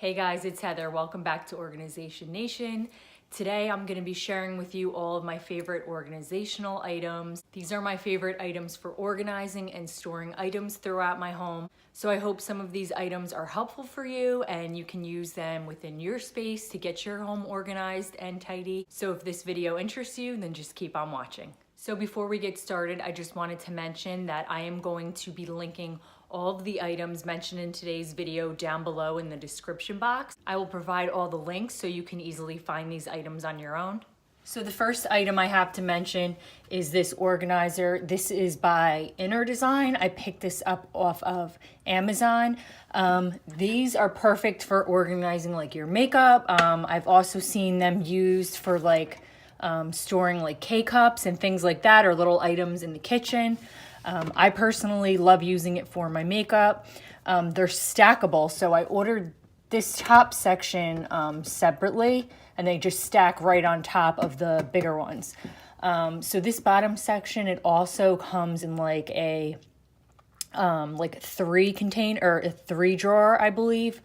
Hey guys, it's Heather. Welcome back to Organization Nation. Today I'm going to be sharing with you all of my favorite organizational items. These are my favorite items for organizing and storing items throughout my home. So I hope some of these items are helpful for you and you can use them within your space to get your home organized and tidy. So if this video interests you, then just keep on watching. So before we get started, I just wanted to mention that I am going to be linking all of the items mentioned in today's video down below in the description box. I will provide all the links so you can easily find these items on your own. So the first item I have to mention is this organizer. This is by Inner Design. I picked this up off of Amazon. These are perfect for organizing like your makeup. I've also seen them used for like storing like K-cups and things like that, or little items in the kitchen. I personally love using it for my makeup. They're stackable, so I ordered this top section separately, and they just stack right on top of the bigger ones. So this bottom section, it also comes in like a three container or a 3-drawer, I believe.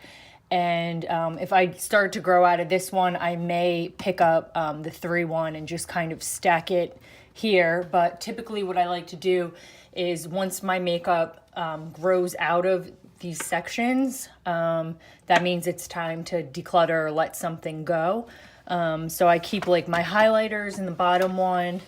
And if I start to grow out of this one, I may pick up the 3-1 and just kind of stack it here. But typically what I like to do is once my makeup grows out of these sections, that means it's time to declutter or let something go. So I keep like my highlighters in the bottom one.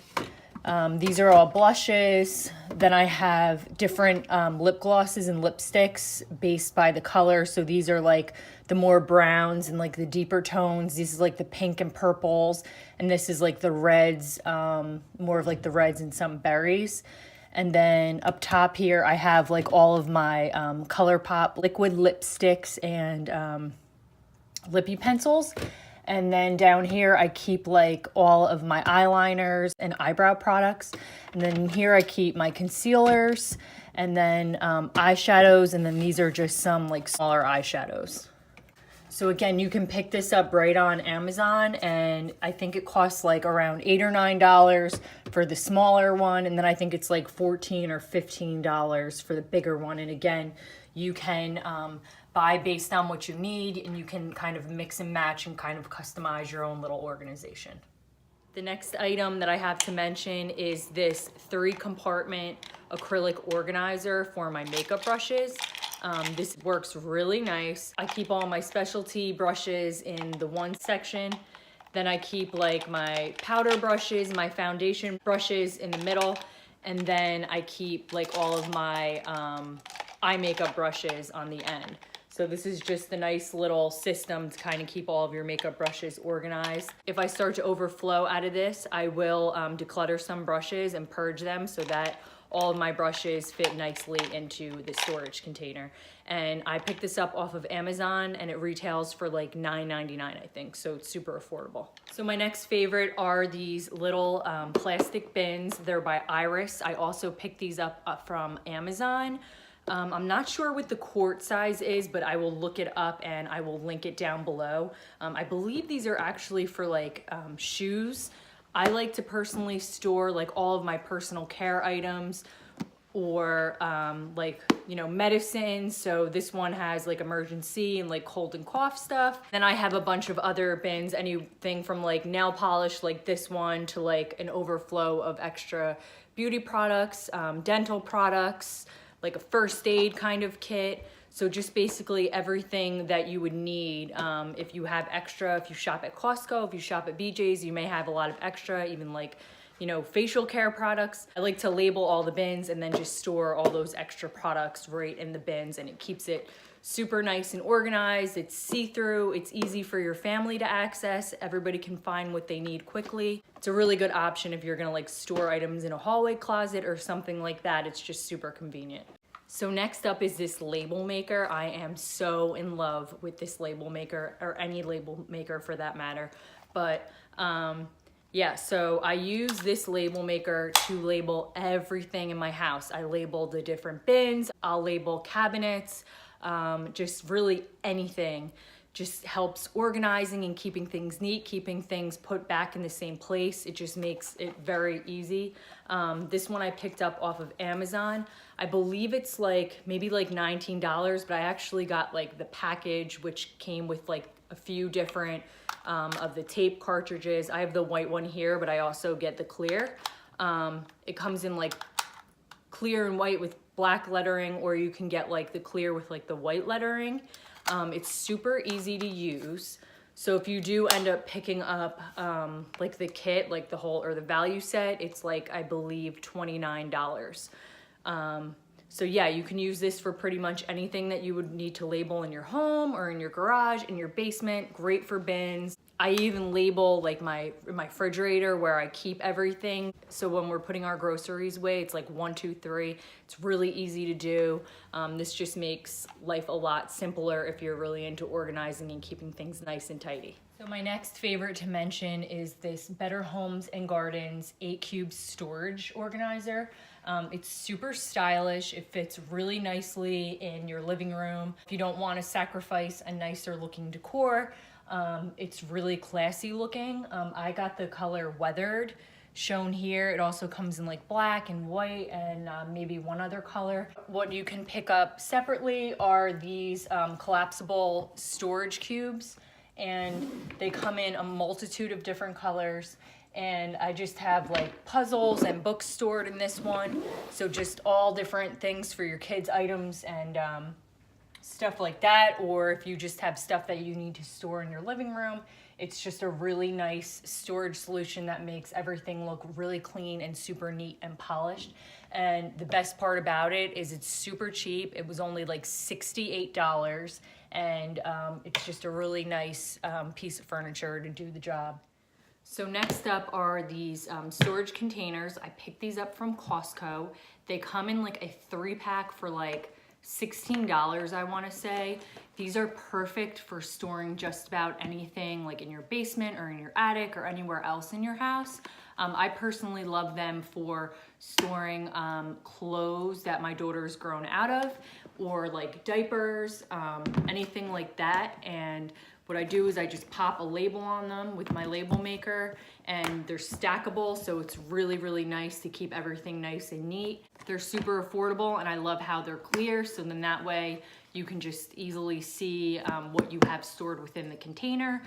These are all blushes. Then I have different lip glosses and lipsticks based by the color. So these are like the more browns and like the deeper tones. This is like the pink and purples. And this is like the reds, more of like the reds and some berries. And then up top here, I have like all of my ColourPop liquid lipsticks and lippy pencils. And then down here, I keep like all of my eyeliners and eyebrow products. And then here I keep my concealers and then eyeshadows. And then these are just some like smaller eyeshadows. So again, you can pick this up right on Amazon, and I think it costs like around $8 or $9 for the smaller one. And then I think it's like $14 or $15 for the bigger one. And again, you can buy based on what you need, and you can kind of mix and match and kind of customize your own little organization. The next item that I have to mention is this 3-compartment acrylic organizer for my makeup brushes. This works really nice. I keep all my specialty brushes in the one section. Then I keep like my powder brushes, my foundation brushes in the middle. And then I keep like all of my eye makeup brushes on the end. So this is just a nice little system to kind of keep all of your makeup brushes organized. If I start to overflow out of this, I will declutter some brushes and purge them so that all of my brushes fit nicely into the storage container. And I picked this up off of Amazon, and it retails for like $9.99, I think, so it's super affordable. So my next favorite are these little plastic bins. They're by Iris. I also picked these up from Amazon. I'm not sure what the quart size is, but I will look it up and I will link it down below. I believe these are actually for like shoes. I like to personally store like all of my personal care items or like, you know, medicine. So this one has like emergency and like cold and cough stuff. Then I have a bunch of other bins, anything from like nail polish like this one to like an overflow of extra beauty products, dental products, like a first aid kind of kit. So just basically everything that you would need if you have extra, if you shop at Costco, if you shop at BJ's, you may have a lot of extra, even like, you know, facial care products. I like to label all the bins and then just store all those extra products right in the bins, and it keeps it super nice and organized. It's see-through, it's easy for your family to access. Everybody can find what they need quickly. It's a really good option if you're gonna like store items in a hallway closet or something like that. It's just super convenient. So next up is this label maker. I am so in love with this label maker, or any label maker for that matter. But yeah, so I use this label maker to label everything in my house. I label the different bins, I'll label cabinets, just really anything. just helps organizing and keeping things neat, keeping things put back in the same place. It just makes it very easy. This one I picked up off of Amazon. I believe it's like maybe like $19, but I actually got like the package, which came with like a few different of the tape cartridges. I have the white one here, but I also get the clear. It comes in like clear and white with black lettering, or you can get like the clear with like the white lettering. It's super easy to use. So if you do end up picking up like the kit, like the whole or the value set, it's like, I believe $29. So yeah, you can use this for pretty much anything that you would need to label in your home or in your garage, in your basement. Great for bins. I even label like my refrigerator where I keep everything. So when we're putting our groceries away, it's like 1, 2, 3. It's really easy to do. This just makes life a lot simpler if you're really into organizing and keeping things nice and tidy. So my next favorite to mention is this Better Homes and Gardens 8-cube storage organizer. It's super stylish. It fits really nicely in your living room. If you don't want to sacrifice a nicer looking decor, it's really classy looking. I got the color Weathered shown here. It also comes in like black and white and maybe one other color. What you can pick up separately are these collapsible storage cubes, and they come in a multitude of different colors. And I just have like puzzles and books stored in this one. So just all different things for your kids' items and stuff like that. Or if you just have stuff that you need to store in your living room, it's just a really nice storage solution that makes everything look really clean and super neat and polished. And the best part about it is it's super cheap. It was only like $68, and it's just a really nice piece of furniture to do the job. So next up are these storage containers. I picked these up from Costco. They come in like a 3-pack for like $16, I want to say. These are perfect for storing just about anything like in your basement or in your attic or anywhere else in your house. I personally love them for storing clothes that my daughter's grown out of, or like diapers, anything like that. And what I do is I just pop a label on them with my label maker, and they're stackable, so it's really, really nice to keep everything nice and neat. They're super affordable, and I love how they're clear, so then that way you can just easily see what you have stored within the container.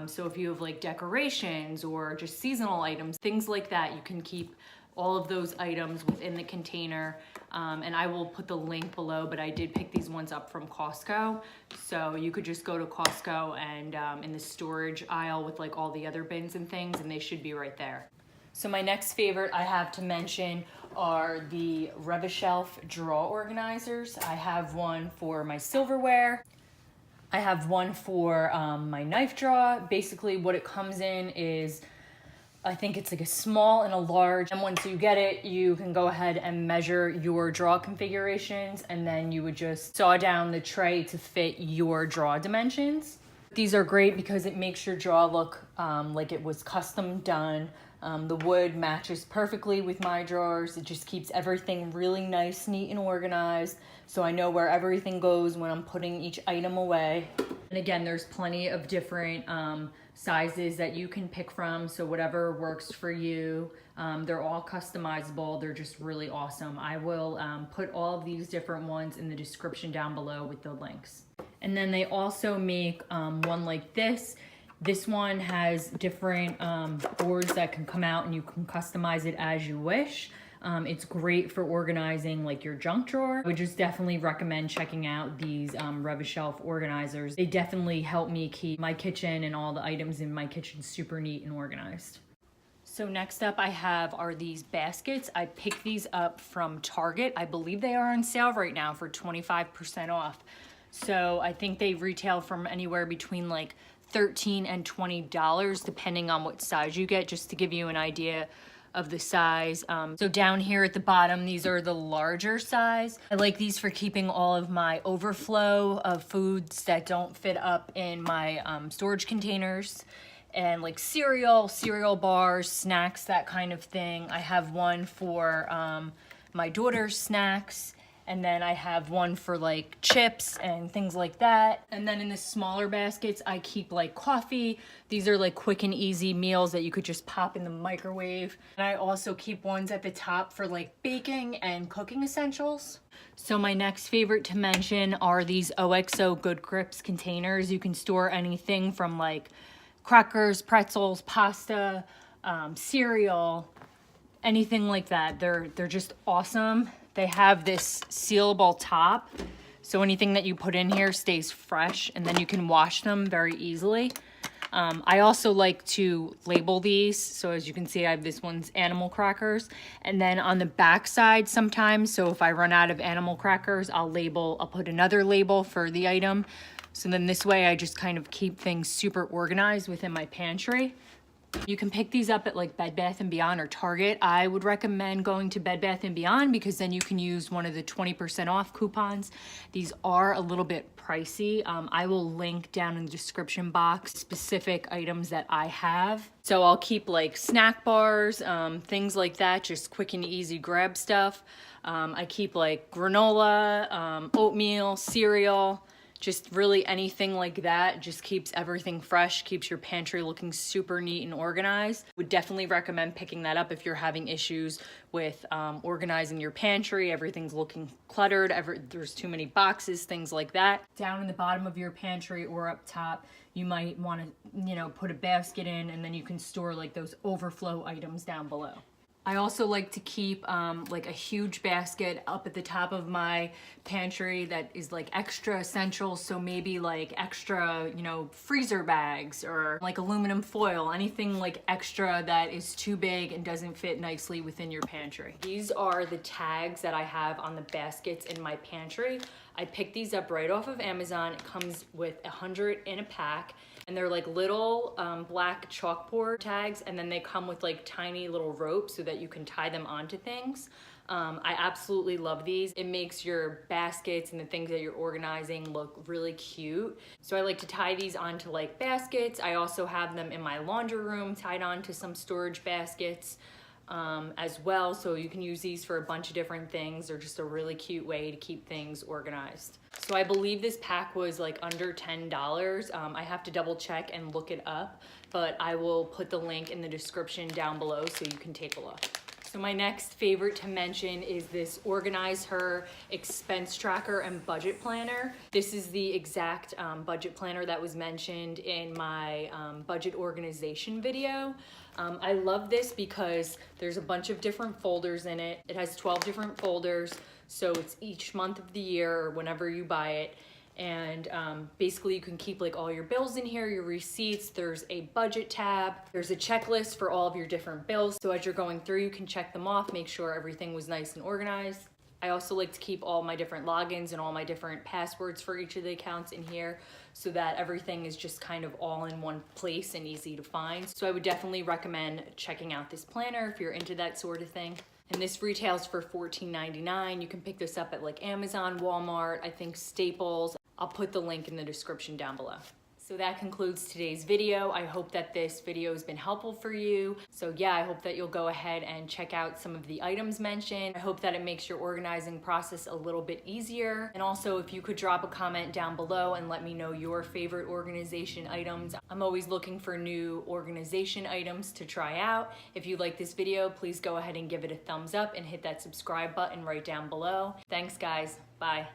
So if you have like decorations or just seasonal items, things like that, you can keep all of those items within the container. And I will put the link below, but I did pick these ones up from Costco. So you could just go to Costco and in the storage aisle with like all the other bins and things, and they should be right there. So my next favorite I have to mention are the Rev-A-Shelf drawer organizers. I have one for my silverware. I have one for my knife drawer. Basically what it comes in is, I think it's like a small and a large, and once you get it, you can go ahead and measure your drawer configurations, and then you would just saw down the tray to fit your drawer dimensions. These are great because it makes your drawer look like it was custom done. The wood matches perfectly with my drawers. It just keeps everything really nice, neat, and organized, so I know where everything goes when I'm putting each item away. And again, there's plenty of different sizes that you can pick from, so whatever works for you. They're all customizable. They're just really awesome. I will put all of these different ones in the description down below with the links. And then they also make one like this. This one has different boards that can come out, and you can customize it as you wish. It's great for organizing like your junk drawer. I would just definitely recommend checking out these Rev-A-Shelf organizers. They definitely help me keep my kitchen and all the items in my kitchen super neat and organized. So next up I have are these baskets. I picked these up from Target. I believe they are on sale right now for 25% off. So I think they retail from anywhere between like $13 and $20 depending on what size you get, just to give you an idea of the size. So down here at the bottom, these are the larger size. I like these for keeping all of my overflow of foods that don't fit up in my storage containers, and like cereal bars, snacks, that kind of thing. I have one for my daughter's snacks, And then I have one for like chips and things like that. And then in the smaller baskets, I keep like coffee. These are like quick and easy meals that you could just pop in the microwave. And I also keep ones at the top for like baking and cooking essentials. So my next favorite to mention are these OXO Good Grips containers. You can store anything from like crackers, pretzels, pasta, cereal, anything like that. They're just awesome. They have this sealable top, so anything that you put in here stays fresh, and then you can wash them very easily. I also like to label these. So as you can see, I have this one's animal crackers. And then on the back side sometimes, so if I run out of animal crackers, I'll put another label for the item. So then this way I just kind of keep things super organized within my pantry. You can pick these up at like Bed Bath & Beyond or Target. I would recommend going to Bed Bath & Beyond because then you can use one of the 20% off coupons. These are a little bit pricey. I will link down in the description box specific items that I have. So I'll keep like snack bars, things like that, just quick and easy grab stuff. I keep like granola, oatmeal, cereal, just really anything like that. Just keeps everything fresh, keeps your pantry looking super neat and organized. Would definitely recommend picking that up if you're having issues with organizing your pantry. Everything's looking cluttered, there's too many boxes, things like that. Down in the bottom of your pantry or up top, you might want to, put a basket in, and then you can store like those overflow items down below. I also like to keep like a huge basket up at the top of my pantry that is like extra essentials. So maybe like extra, freezer bags or like aluminum foil, anything like extra that is too big and doesn't fit nicely within your pantry. These are the tags that I have on the baskets in my pantry. I picked these up right off of Amazon. It comes with 100 in a pack. And they're like little black chalkboard tags, and then they come with like tiny little ropes so that you can tie them onto things. I absolutely love these. It makes your baskets and the things that you're organizing look really cute. So I like to tie these onto like baskets. I also have them in my laundry room tied onto some storage baskets as well. So you can use these for a bunch of different things. They're just a really cute way to keep things organized. So I believe this pack was like under $10. I have to double check and look it up, but I will put the link in the description down below so you can take a look. So my next favorite to mention is this Organize Her expense tracker and budget planner. This is the exact budget planner that was mentioned in my budget organization video. I love this because there's a bunch of different folders in it. It has 12 different folders, so it's each month of the year or whenever you buy it. And basically you can keep like all your bills in here, your receipts. There's a budget tab. There's a checklist for all of your different bills. So as you're going through, you can check them off, make sure everything was nice and organized. I also like to keep all my different logins and all my different passwords for each of the accounts in here so that everything is just kind of all in one place and easy to find. So I would definitely recommend checking out this planner if you're into that sort of thing. And this retails for $14.99. You can pick this up at like Amazon, Walmart, I think Staples. I'll put the link in the description down below. So that concludes today's video. I hope that this video has been helpful for you. So yeah, I hope that you'll go ahead and check out some of the items mentioned. I hope that it makes your organizing process a little bit easier. And also if you could drop a comment down below and let me know your favorite organization items. I'm always looking for new organization items to try out. If you like this video, please go ahead and give it a thumbs up and hit that subscribe button right down below. Thanks guys, bye.